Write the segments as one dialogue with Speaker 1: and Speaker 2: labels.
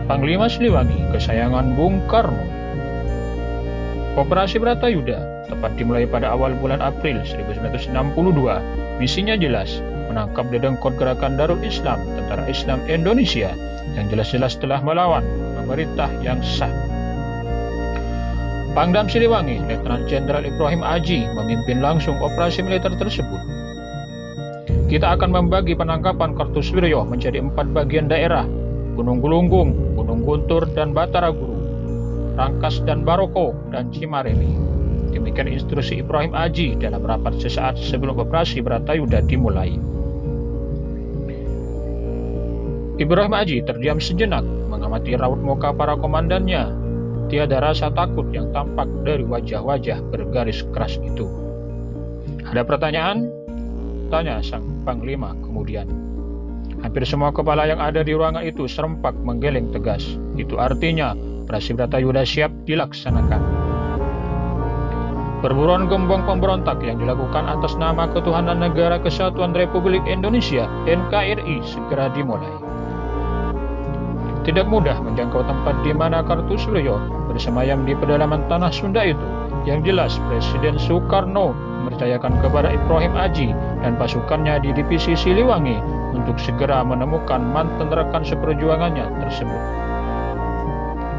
Speaker 1: Panglima Siliwangi kesayangan Bung Karno. Operasi Bratayuda tepat dimulai pada awal bulan April 1962. Misinya jelas, menangkap dedengkot gerakan Darul Islam, Tentara Islam Indonesia, yang jelas-jelas telah melawan pemerintah yang sah. Pangdam Siliwangi, Letnan Jenderal Ibrahim Aji, memimpin langsung operasi militer tersebut. Kita akan membagi penangkapan Kartosoewirjo menjadi 4 bagian daerah: Gunung Galunggung, Gunung Guntur, dan Batara Guru, Rangkas dan Baroko, dan Cimareli. Demikian instruksi Ibrahim Aji dalam rapat sesaat sebelum operasi Bratayuda dimulai. Ibrahim Aji terdiam sejenak mengamati raut muka para komandannya. Tiada rasa takut yang tampak dari wajah-wajah bergaris keras itu. "Ada pertanyaan?" tanya sang panglima kemudian. Hampir semua kepala yang ada di ruangan itu serempak menggeleng tegas. Itu artinya operasi Bratayuda siap dilaksanakan. Perburuan gembong pemberontak yang dilakukan atas nama Ketuhanan Negara Kesatuan Republik Indonesia (NKRI) segera dimulai. Tidak mudah menjangkau tempat di mana Kartosoewirjo bersemayam di pedalaman tanah Sunda itu. Yang jelas Presiden Soekarno mempercayakan kepada Ibrahim Aji dan pasukannya di divisi Siliwangi untuk segera menemukan mantan rekan seperjuangannya tersebut.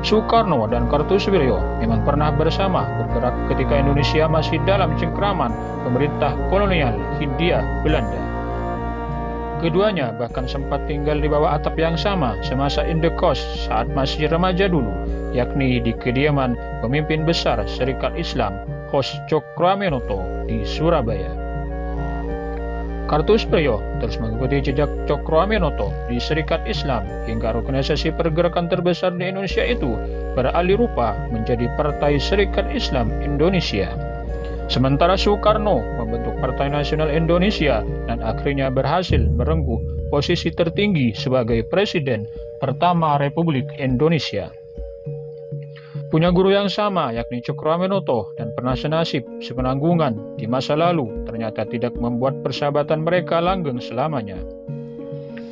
Speaker 1: Soekarno dan Kartosoewirjo memang pernah bersama bergerak ketika Indonesia masih dalam cengkraman pemerintah kolonial Hindia Belanda. Keduanya bahkan sempat tinggal di bawah atap yang sama semasa indekos saat masih remaja dulu, yakni di kediaman pemimpin besar Serikat Islam Hos Cokroaminoto di Surabaya. Kartosoewirjo terus mengikuti jejak Cokroaminoto di Serikat Islam hingga organisasi pergerakan terbesar di Indonesia itu beralih rupa menjadi Partai Serikat Islam Indonesia. Sementara Soekarno membentuk Partai Nasional Indonesia dan akhirnya berhasil merengkuh posisi tertinggi sebagai Presiden pertama Republik Indonesia. Punya guru yang sama yakni Cokroaminoto dan pernah senasib sepenanggungan di masa lalu ternyata tidak membuat persahabatan mereka langgeng selamanya.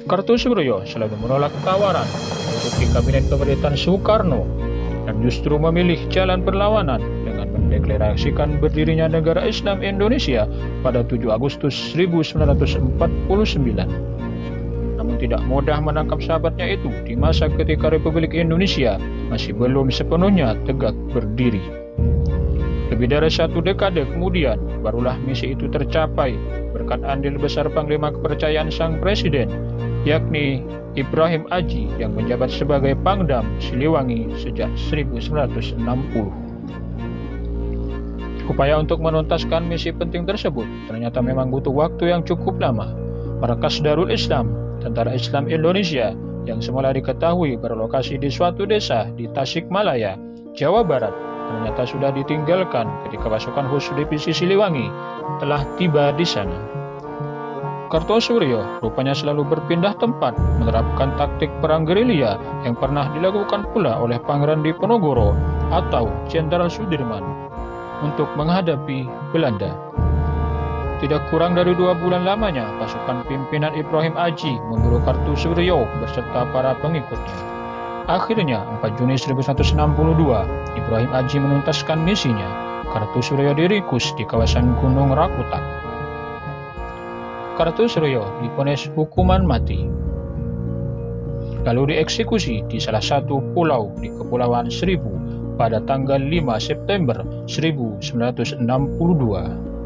Speaker 1: Kartosoewirjo selalu menolak tawaran untuk di kabinet pemerintahan Soekarno dan justru memilih jalan perlawanan dengan mendeklarasikan berdirinya Negara Islam Indonesia pada 7 Agustus 1949. Namun tidak mudah menangkap sahabatnya itu di masa ketika Republik Indonesia masih belum sepenuhnya tegak berdiri. Lebih dari 1 dekade kemudian, barulah misi itu tercapai berkat andil besar Panglima kepercayaan sang Presiden, yakni Ibrahim Aji yang menjabat sebagai Pangdam Siliwangi sejak 1960. Upaya untuk menuntaskan misi penting tersebut ternyata memang butuh waktu yang cukup lama. Markas Darul Islam, Tentara Islam Indonesia, yang semula diketahui berlokasi di suatu desa di Tasikmalaya, Jawa Barat, ternyata sudah ditinggalkan ketika pasukan khusus divisi Siliwangi telah tiba di sana. Kartosoewirjo rupanya selalu berpindah tempat, menerapkan taktik perang gerilya yang pernah dilakukan pula oleh Pangeran Diponegoro atau Jenderal Sudirman untuk menghadapi Belanda. Tidak kurang dari 2 bulan lamanya, pasukan pimpinan Ibrahim Aji memburu Kartosoewirjo beserta para pengikutnya. Akhirnya, 4 Juni 1962, Ibrahim Aji menuntaskan misinya. Kartosoewirjo diringkus di kawasan Gunung Rakutak. Kartosoewirjo divonis hukuman mati, lalu dieksekusi di salah satu pulau di Kepulauan Seribu pada tanggal 5 September 1962.